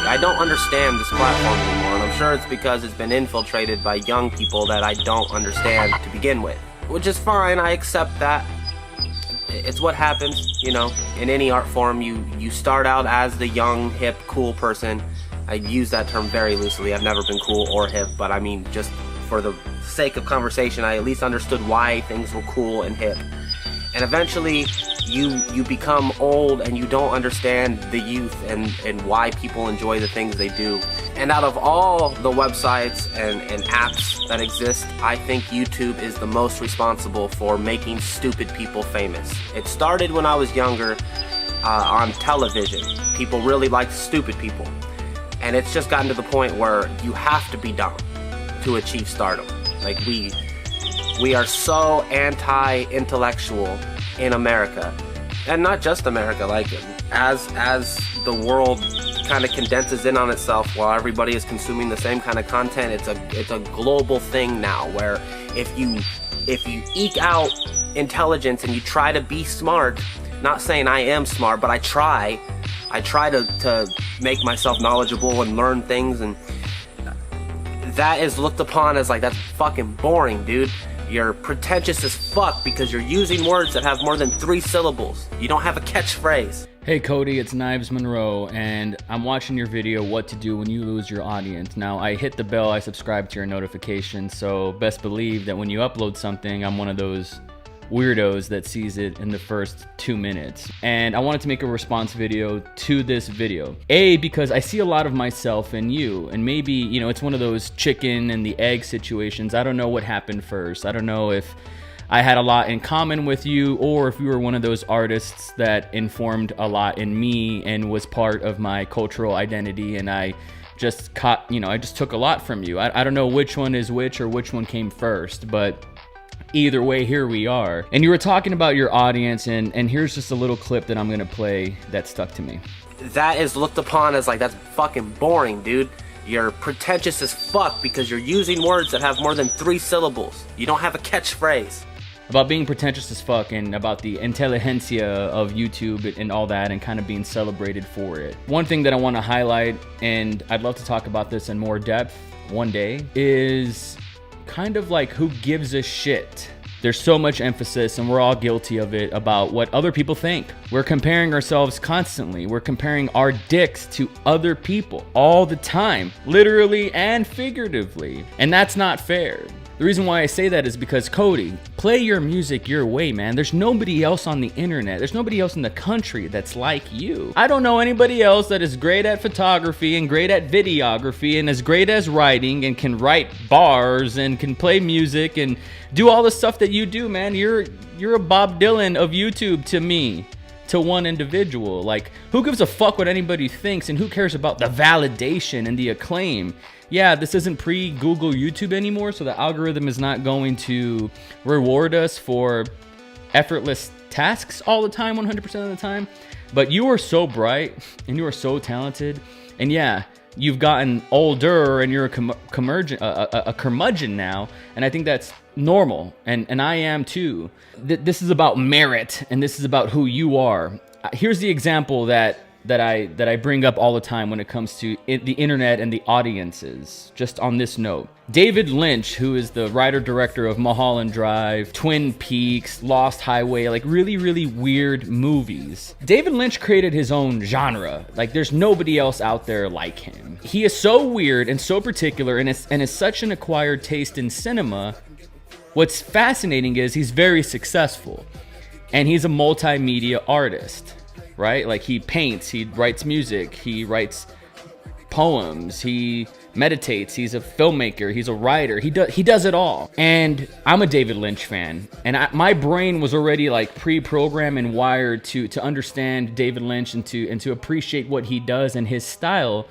I don't understand this platform anymore, and I'm sure it's because it's been infiltrated by young people that I don't understand to begin with. Which is fine, I accept that. It's what happens, you know, in any art form. You start out as the young, hip, cool person. I use that term very loosely. I've never been cool or hip, but I mean, just for the sake of conversation, I at least understood why things were cool and hip. And eventually, you become old and you don't understand the youth and why people enjoy the things they do. And out of all the websites and apps that exist, I think YouTube is the most responsible for making stupid people famous. It started when I was younger on television. People really liked stupid people. And it's just gotten to the point where you have to be dumb to achieve stardom. Like we are so anti-intellectual in America, and not just America. Like as the world kind of condenses in on itself while everybody is consuming the same kind of content, it's a global thing now, where if you eke out intelligence and you try to be smart, not saying I am smart, but I try to make myself knowledgeable and learn things, and that is looked upon as like, that's fucking boring, dude. You're pretentious as fuck because you're using words that have more than 3 syllables. You don't have a catchphrase. Hey Cody, it's Knives Monroe, and I'm watching your video, What to Do When You Lose Your Audience. Now, I hit the bell, I subscribe to your notifications, so best believe that when you upload something, I'm one of those weirdos that sees it in the first 2 minutes. And I wanted to make a response video to this video. A, because I see a lot of myself in you, and maybe, you know, it's one of those chicken and the egg situations. I don't know what happened first. I don't know if I had a lot in common with you, or if you were one of those artists that informed a lot in me and was part of my cultural identity, and I just I just took a lot from you. I don't know which one is which or which one came first, but either way, here we are. And you were talking about your audience, and here's just a little clip that I'm gonna play that stuck to me. That is looked upon as like, that's fucking boring, dude. You're pretentious as fuck because you're using words that have more than 3 syllables. You don't have a catchphrase. About being pretentious as fuck, and about the intelligentsia of YouTube and all that, and kind of being celebrated for it. One thing that I want to highlight, and I'd love to talk about this in more depth one day, is kind of like, who gives a shit? There's so much emphasis, and we're all guilty of it, about what other people think. We're comparing ourselves constantly. We're comparing our dicks to other people all the time, literally and figuratively. And that's not fair. The reason why I say that is because, Cody, play your music your way, man. There's nobody else on the internet. There's nobody else in the country that's like you. I don't know anybody else that is great at photography and great at videography and as great as writing and can write bars and can play music and do all the stuff that you do, man. You're a Bob Dylan of YouTube to me, to one individual. Like, who gives a fuck what anybody thinks, and who cares about the validation and the acclaim? Yeah, this isn't pre-Google YouTube anymore, so the algorithm is not going to reward us for effortless tasks all the time, 100% of the time. But you are so bright, and you are so talented, and yeah, you've gotten older, and you're a curmudgeon now, and I think that's normal, and I am too. This is about merit, and this is about who you are. Here's the example that I bring up all the time when it comes to the internet and the audiences, just on this note. David Lynch, who is the writer-director of Mulholland Drive, Twin Peaks, Lost Highway, like really, really weird movies. David Lynch created his own genre. Like, there's nobody else out there like him. He is so weird and so particular, and is such an acquired taste in cinema. What's fascinating is he's very successful, and he's a multimedia artist. Right? Like, he paints, he writes music, he writes poems, he meditates, he's a filmmaker, he's a writer, he does it all. And I'm a David Lynch fan, and my brain was already like pre-programmed and wired to understand David Lynch and to appreciate what he does and his style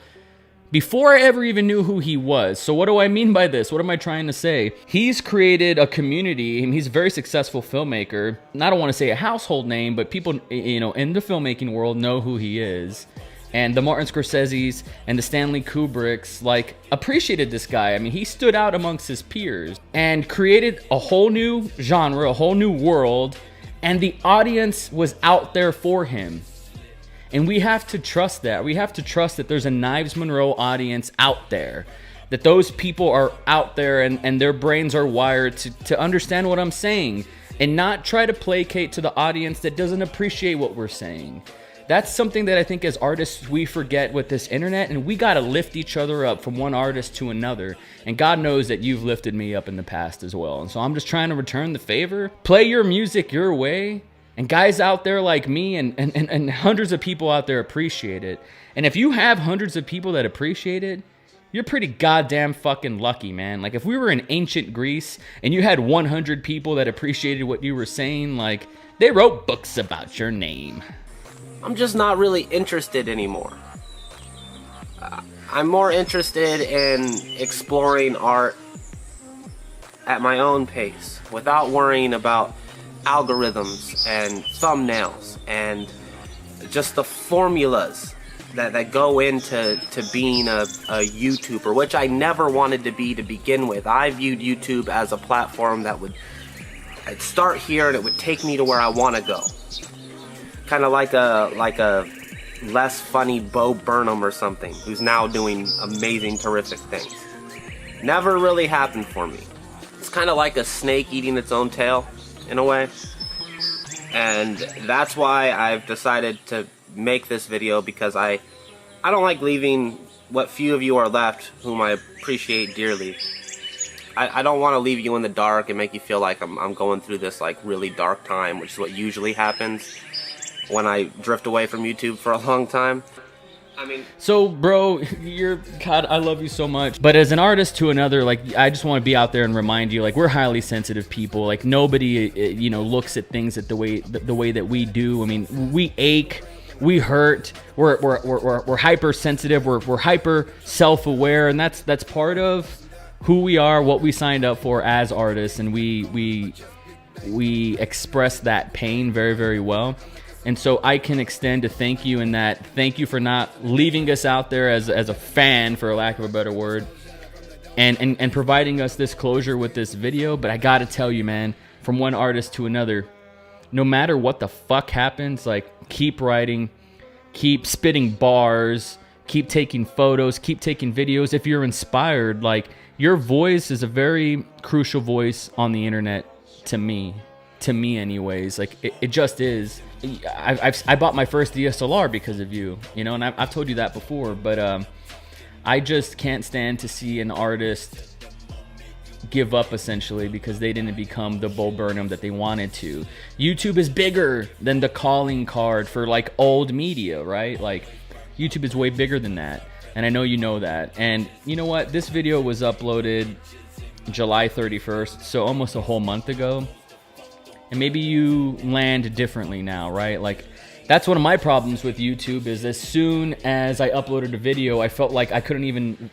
before I ever even knew who he was. So what do I mean by this? What am I trying to say? He's created a community, and he's a very successful filmmaker. And I don't want to say a household name, but people, you know, in the filmmaking world know who he is. And the Martin Scorseses and the Stanley Kubricks, like, appreciated this guy. I mean, he stood out amongst his peers and created a whole new genre, a whole new world, and the audience was out there for him. And we have to trust that. We have to trust that there's a Knives Monroe audience out there, that those people are out there and their brains are wired to understand what I'm saying and not try to placate to the audience that doesn't appreciate what we're saying. That's something that I think as artists we forget with this internet, and we gotta lift each other up from one artist to another. And God knows that you've lifted me up in the past as well. And so I'm just trying to return the favor. Play your music your way. And guys out there like me and hundreds of people out there appreciate it. And if you have hundreds of people that appreciate it, you're pretty goddamn fucking lucky, man. Like if we were in ancient Greece and you had 100 people that appreciated what you were saying, like they wrote books about your name. I'm just not really interested anymore. I'm more interested in exploring art at my own pace without worrying about algorithms and thumbnails and just the formulas that go into being a YouTuber, which I never wanted to be to begin with. I viewed YouTube as a platform that I'd start here and it would take me to where I want to go. Kind of like a less funny Bo Burnham or something, who's now doing amazing, terrific things. Never really happened for me. It's kind of like a snake eating its own tail, in a way. And that's why I've decided to make this video, because I don't like leaving what few of you are left, whom I appreciate dearly. I don't want to leave you in the dark and make you feel like I'm going through this like really dark time, which is what usually happens when I drift away from YouTube for a long time. I mean, so bro, God, I love you so much. But as an artist to another, like, I just want to be out there and remind you, like, we're highly sensitive people. Like, nobody, looks at things the way that we do. I mean, we ache, we hurt, we're hypersensitive, we're hyper self-aware, and that's part of who we are, what we signed up for as artists, and we express that pain very, very well. And so I can extend a thank you in that. Thank you for not leaving us out there as a fan, for lack of a better word, and providing us this closure with this video. But I gotta tell you, man, from one artist to another, no matter what the fuck happens, like, keep writing, keep spitting bars, keep taking photos, keep taking videos. If you're inspired, like, your voice is a very crucial voice on the internet to me anyways. Like, it just is. I bought my first DSLR because of you, and I've told you that before, but I just can't stand to see an artist give up, essentially, because they didn't become the Bo Burnham that they wanted to. YouTube is bigger than the calling card for, like, old media, right? Like, YouTube is way bigger than that, and I know you know that. And you know what? This video was uploaded July 31st, so almost a whole month ago. And maybe you land differently now, right? Like, that's one of my problems with YouTube, is as soon as I uploaded a video, I felt like I couldn't even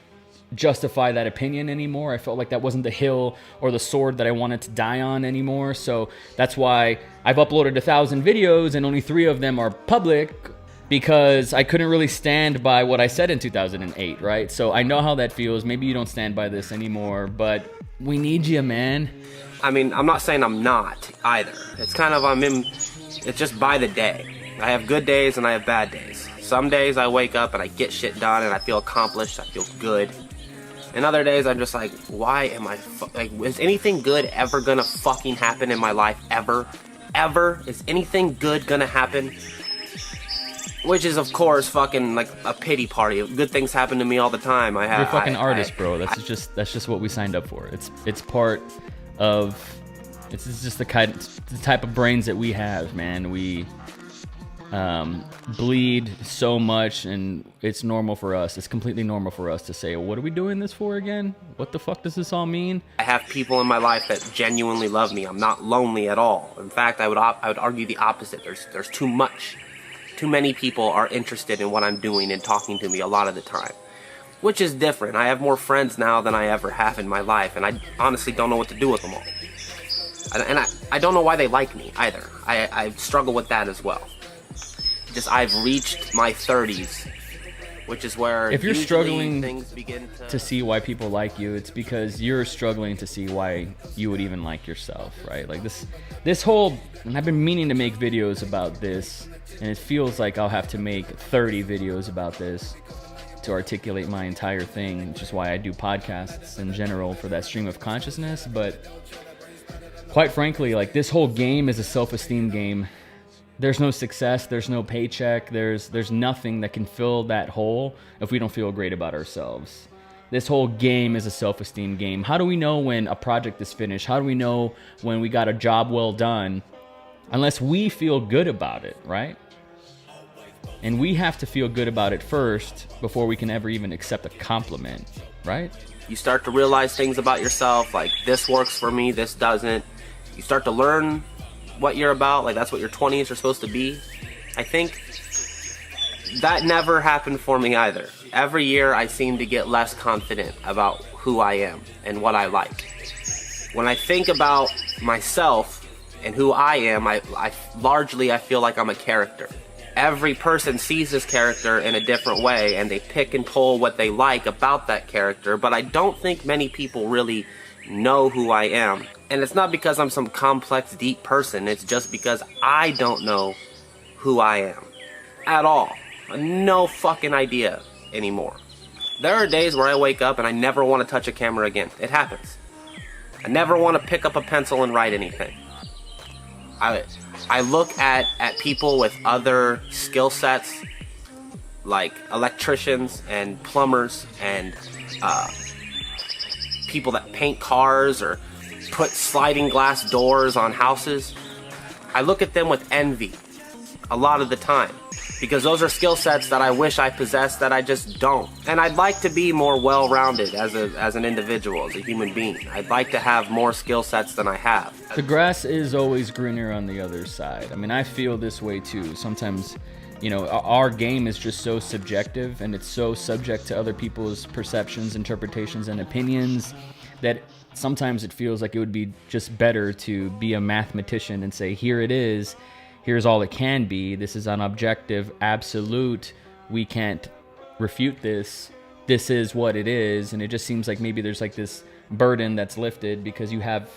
justify that opinion anymore. I felt like that wasn't the hill or the sword that I wanted to die on anymore. So that's why I've uploaded 1,000 videos and only 3 of them are public, because I couldn't really stand by what I said in 2008, right? So I know how that feels. Maybe you don't stand by this anymore, but we need you, man. I mean, I'm not saying I'm not either. It's kind of, it's just by the day. I have good days and I have bad days. Some days I wake up and I get shit done and I feel accomplished, I feel good. And other days I'm just like, why am I, is anything good ever gonna fucking happen in my life? Ever? Ever? Is anything good gonna happen? Which is, of course, fucking like a pity party. Good things happen to me all the time. You're a fucking artist, bro. That's just what we signed up for. It's part of, it's just the type of brains that we have, man. We bleed so much, and it's normal for us. It's completely normal for us to say, what are we doing this for again? What the fuck does this all mean? I have people in my life that genuinely love me. I'm not lonely at all. In fact, I would argue the opposite. There's too much. Too many people are interested in what I'm doing and talking to me a lot of the time, which is different. I have more friends now than I ever have in my life, and I honestly don't know what to do with them all. And I don't know why they like me either. I struggle with that as well. Just, I've reached my 30s, which is where if you're usually struggling things begin to see why people like you, it's because you're struggling to see why you would even like yourself, right? Like this whole, and I've been meaning to make videos about this, and it feels like I'll have to make 30 videos about this to articulate my entire thing, which is why I do podcasts in general, for that stream of consciousness. But quite frankly, like, this whole game is a self-esteem game. There's no success, there's no paycheck, there's nothing that can fill that hole if we don't feel great about ourselves. This whole game is a self-esteem game. How do we know when a project is finished? How do we know when we got a job well done? Unless we feel good about it, right? And we have to feel good about it first before we can ever even accept a compliment, right? You start to realize things about yourself, like, this works for me, this doesn't. You start to learn what you're about, like, that's what your 20s are supposed to be. I think that never happened for me either. Every year I seem to get less confident about who I am and what I like. When I think about myself and who I am, I largely feel like I'm a character. Every person sees this character in a different way, and they pick and pull what they like about that character, but I don't think many people really know who I am. And it's not because I'm some complex, deep person. It's just because I don't know who I am at all. No fucking idea anymore. There are days where I wake up and I never want to touch a camera again. It happens. I never want to pick up a pencil and write anything. I look at people with other skill sets, like electricians and plumbers and people that paint cars or put sliding glass doors on houses. I look at them with envy a lot of the time, because those are skill sets that I wish I possessed that I just don't. And I'd like to be more well-rounded as an individual, as a human being. I'd like to have more skill sets than I have. The grass is always greener on the other side. I mean, I feel this way too. Sometimes, you know, our game is just so subjective, and it's so subject to other people's perceptions, interpretations, and opinions, that sometimes it feels like it would be just better to be a mathematician and say, here it is, here's all it can be, this is an objective, absolute, we can't refute this, this is what it is. And it just seems like maybe there's like this burden that's lifted because you have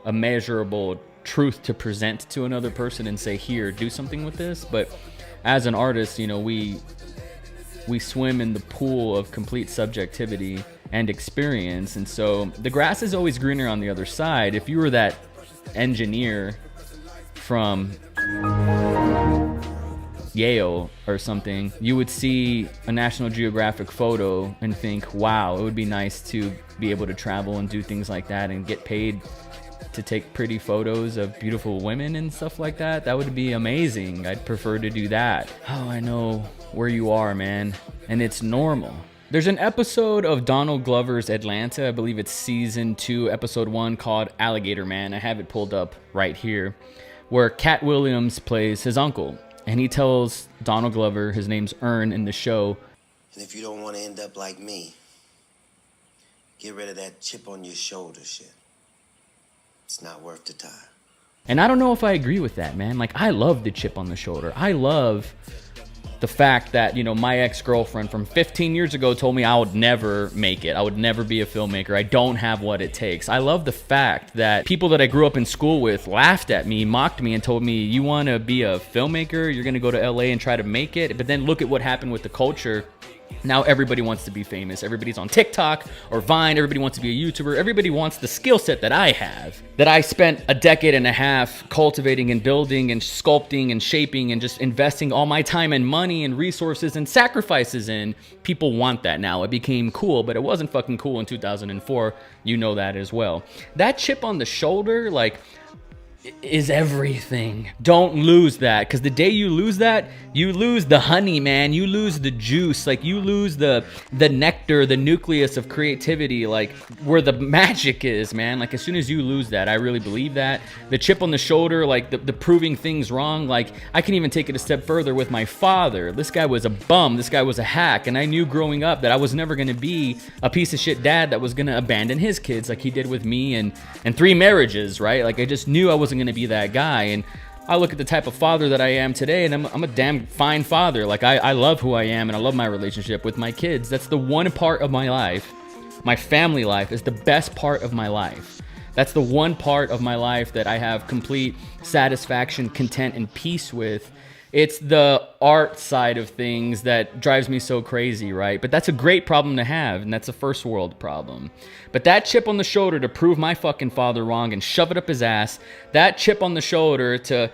a measurable truth to present to another person and say, here, do something with this. But as an artist, you know, we swim in the pool of complete subjectivity and experience, and so the grass is always greener on the other side. If you were that engineer from Yale or something, you would see a National Geographic photo and think, wow, it would be nice to be able to travel and do things like that and get paid to take pretty photos of beautiful women and stuff like that. That would be amazing. I'd prefer to do that. Oh, I know where you are, man. And it's normal. There's an episode of Donald Glover's Atlanta, I believe it's season 2, episode 1, called Alligator Man. I have it pulled up right here, where Cat Williams plays his uncle. And he tells Donald Glover, his name's Ern in the show, and if you don't want to end up like me, get rid of that chip on your shoulder shit. It's not worth the time. And I don't know if I agree with that, man. Like, I love the chip on the shoulder. I love the fact that, you know, my ex-girlfriend from 15 years ago told me I would never make it. I would never be a filmmaker. I don't have what it takes. I love the fact that people that I grew up in school with laughed at me, mocked me, and told me, you want to be a filmmaker? You're going to go to LA and try to make it? But then look at what happened with the culture. Now everybody wants to be famous. Everybody's on TikTok or Vine. Everybody wants to be a YouTuber. Everybody wants the skill set that I have, that I spent a decade and a half cultivating and building and sculpting and shaping and just investing all my time and money and resources and sacrifices in. People want that now. It became cool, but it wasn't fucking cool in 2004. You know that as well. That chip on the shoulder, like, is everything. Don't lose that, because the day you lose that, you lose the honey, man. You lose the juice. Like, you lose the nectar, the nucleus of creativity, like where the magic is, man. Like, as soon as you lose that, I really believe that. The chip on the shoulder, like the proving things wrong. Like, I can even take it a step further with my father. This guy was a bum. This guy was a hack. And I knew growing up that I was never going to be a piece of shit dad that was going to abandon his kids like he did with me and 3 marriages, right? Like, I just knew I wasn't going to be that guy. And I look at the type of father that I am today, and I'm a damn fine father. Like, I love who I am, and I love my relationship with my kids. That's the one part of my life. My family life is the best part of my life. That's the one part of my life that I have complete satisfaction, content, and peace with. It's the art side of things that drives me so crazy, right? But that's a great problem to have, and that's a first world problem. But that chip on the shoulder to prove my fucking father wrong and shove it up his ass, that chip on the shoulder to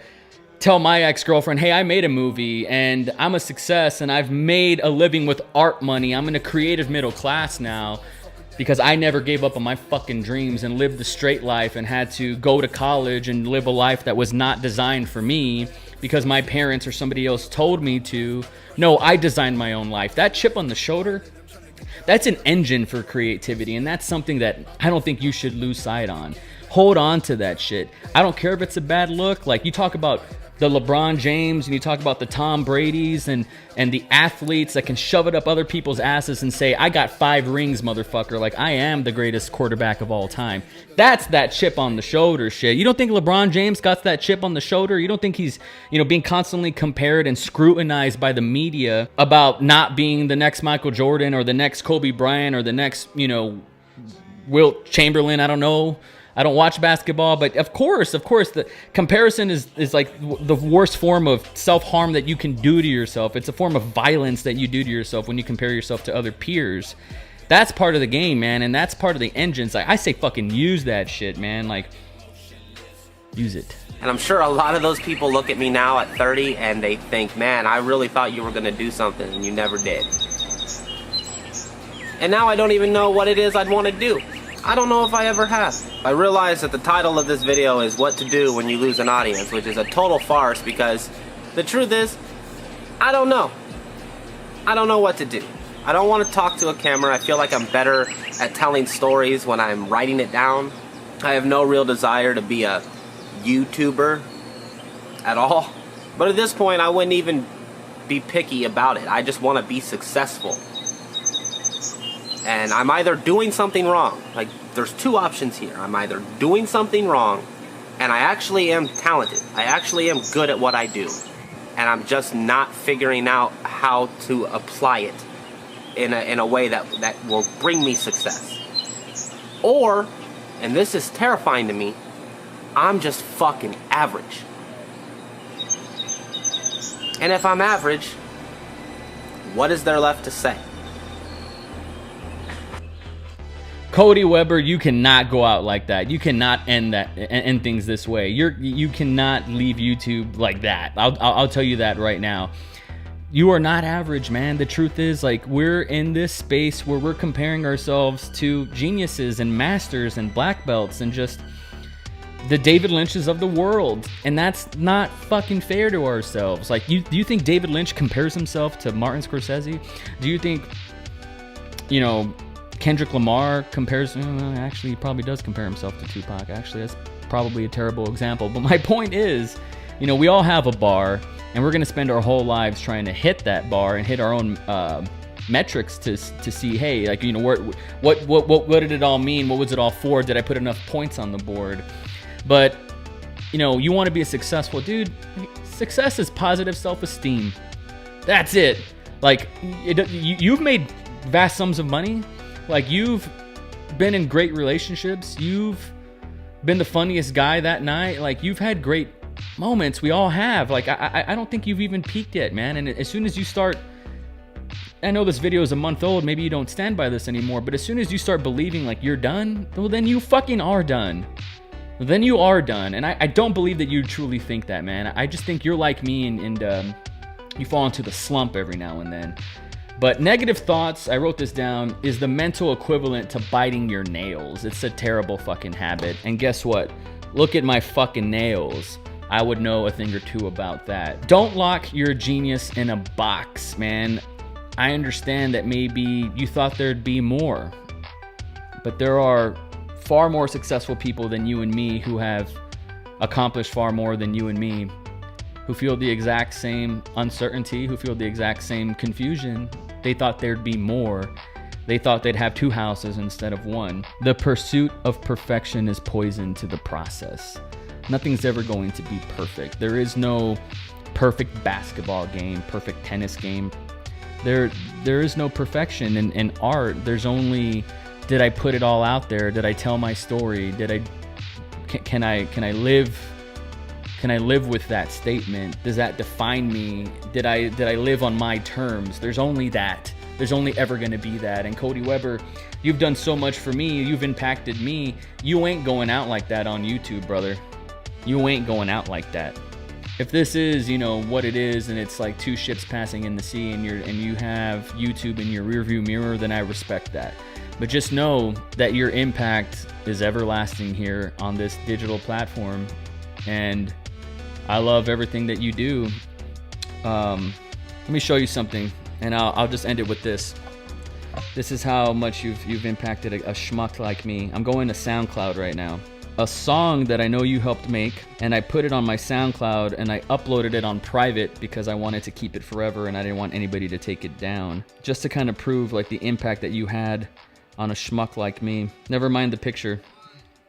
tell my ex-girlfriend, hey, I made a movie and I'm a success and I've made a living with art money. I'm in a creative middle class now because I never gave up on my fucking dreams and lived the straight life and had to go to college and live a life that was not designed for me because my parents or somebody else told me to. No, I designed my own life. That chip on the shoulder, that's an engine for creativity, and that's something that I don't think you should lose sight on. Hold on to that shit. I don't care if it's a bad look. Like, you talk about the LeBron James and you talk about the Tom Brady's and the athletes that can shove it up other people's asses and say, I got 5 rings, motherfucker. Like, I am the greatest quarterback of all time. That's that chip on the shoulder shit. You don't think LeBron James got that chip on the shoulder? You don't think he's, being constantly compared and scrutinized by the media about not being the next Michael Jordan or the next Kobe Bryant or the next, Wilt Chamberlain? I don't know. I don't watch basketball, but of course, the comparison is like the worst form of self-harm that you can do to yourself. It's a form of violence that you do to yourself when you compare yourself to other peers. That's part of the game, man, and that's part of the engines. Like, I say fucking use that shit, man. Like, use it. And I'm sure a lot of those people look at me now at 30 and they think, man, I really thought you were going to do something and you never did. And now I don't even know what it is I'd want to do. I don't know if I ever have. I realize that the title of this video is What to Do When You Lose an Audience, which is a total farce because the truth is, I don't know. I don't know what to do. I don't want to talk to a camera. I feel like I'm better at telling stories when I'm writing it down. I have no real desire to be a YouTuber at all. But at this point, I wouldn't even be picky about it. I just want to be successful. And I'm either doing something wrong. Like, there's 2 options here. I'm either doing something wrong, and I actually am talented. I actually am good at what I do. And I'm just not figuring out how to apply it in a way that will bring me success. Or, and this is terrifying to me, I'm just fucking average. And if I'm average, what is there left to say? Cody Weber, you cannot go out like that. You cannot end things this way. You cannot leave YouTube like that. I'll tell you that right now. You are not average, man. The truth is, like, we're in this space where we're comparing ourselves to geniuses and masters and black belts and just the David Lynches of the world. And that's not fucking fair to ourselves. Like, do you think David Lynch compares himself to Martin Scorsese? Do you think, Kendrick Lamar compares, actually he probably does compare himself to Tupac. Actually, that's probably a terrible example. But my point is, we all have a bar, and we're going to spend our whole lives trying to hit that bar and hit our own metrics to see, hey, like, what did it all mean? What was it all for? Did I put enough points on the board? But, you want to be a successful dude. Success is positive self-esteem. That's it. Like, you've made vast sums of money. Like, you've been in great relationships. You've been the funniest guy that night. Like, you've had great moments. We all have. Like, I don't think you've even peaked yet, man. And as soon as you start, I know this video is a month old. Maybe you don't stand by this anymore. But as soon as you start believing like you're done, well, then you fucking are done. Then you are done. And I don't believe that you truly think that, man. I just think you're like me and you fall into the slump every now and then. But negative thoughts, I wrote this down, is the mental equivalent to biting your nails. It's a terrible fucking habit. And guess what? Look at my fucking nails. I would know a thing or two about that. Don't lock your genius in a box, man. I understand that maybe you thought there'd be more. But there are far more successful people than you and me who have accomplished far more than you and me, who feel the exact same uncertainty, who feel the exact same confusion. They thought there'd be more. They thought they'd have 2 houses instead of 1. The pursuit of perfection is poison to the process. Nothing's ever going to be perfect. There is no perfect basketball game, perfect tennis game. There is no perfection in art. There's only, did I put it all out there? Did I tell my story? Can I live with that statement? Does that define me? Did I live on my terms? There's only that. There's only ever going to be that. And Cody Weber, you've done so much for me. You've impacted me. You ain't going out like that on YouTube, brother. You ain't going out like that. If this is, what it is, and it's like two ships passing in the sea, and you have YouTube in your rearview mirror, then I respect that. But just know that your impact is everlasting here on this digital platform, and I love everything that you do. Let me show you something, and I'll just end it with this. This is how much you've impacted a schmuck like me. I'm going to SoundCloud right now. A song that I know you helped make, and I put it on my SoundCloud, and I uploaded it on private because I wanted to keep it forever, and I didn't want anybody to take it down. Just to kind of prove like the impact that you had on a schmuck like me. Never mind the picture.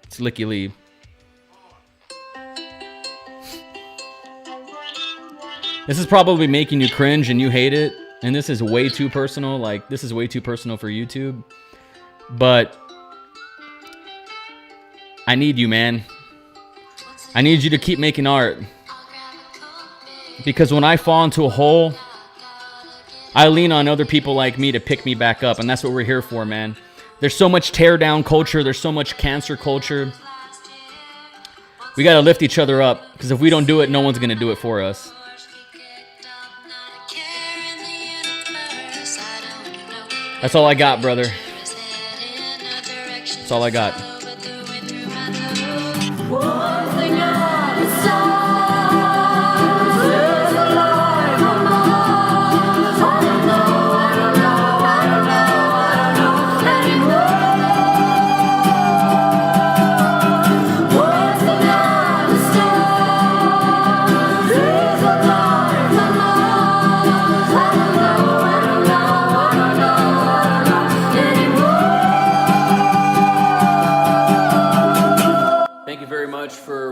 It's Licky Lee. This is probably making you cringe and you hate it, and this is way too personal. Like, this is way too personal for YouTube. But I need you, man. I need you to keep making art. Because when I fall into a hole, I lean on other people like me to pick me back up, and that's what we're here for, man. There's so much tear down culture. There's so much cancer culture. We got to lift each other up, because if we don't do it, no one's going to do it for us. That's all I got, brother. That's all I got.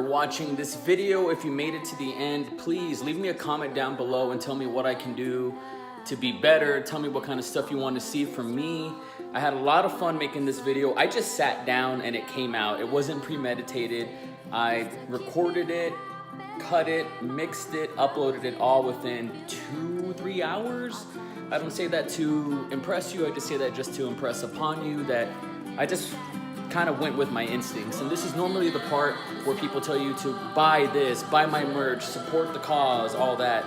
Watching this video. If you made it to the end, please leave me a comment down below and tell me what I can do to be better. Tell me what kind of stuff you want to see from me. I had a lot of fun making this video. I just sat down and it came out. It wasn't premeditated. I recorded it, cut it, mixed it, uploaded it all within 2-3 hours. I don't say that to impress you. I just say that just to impress upon you that I just kind of went with my instincts. And this is normally the part where people tell you to buy this, buy my merch, support the cause, all that.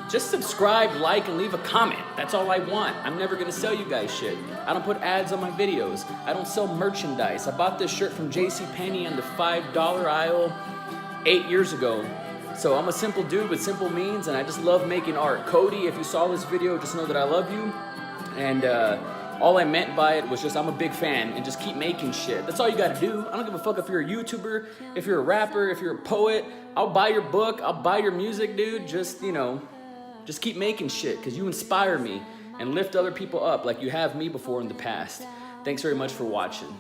Just subscribe, like, and leave a comment. That's all I want. I'm never gonna sell you guys shit. I don't put ads on my videos. I don't sell merchandise. I bought this shirt from JCPenney in the $5 aisle 8 years ago. So I'm a simple dude with simple means, and I just love making art. Cody, if you saw this video, just know that I love you. And all I meant by it was just I'm a big fan, and just keep making shit. That's all you gotta do. I don't give a fuck if you're a YouTuber, if you're a rapper, if you're a poet. I'll buy your book, I'll buy your music, dude. Just, just keep making shit, because you inspire me and lift other people up like you have me before in the past. Thanks very much for watching.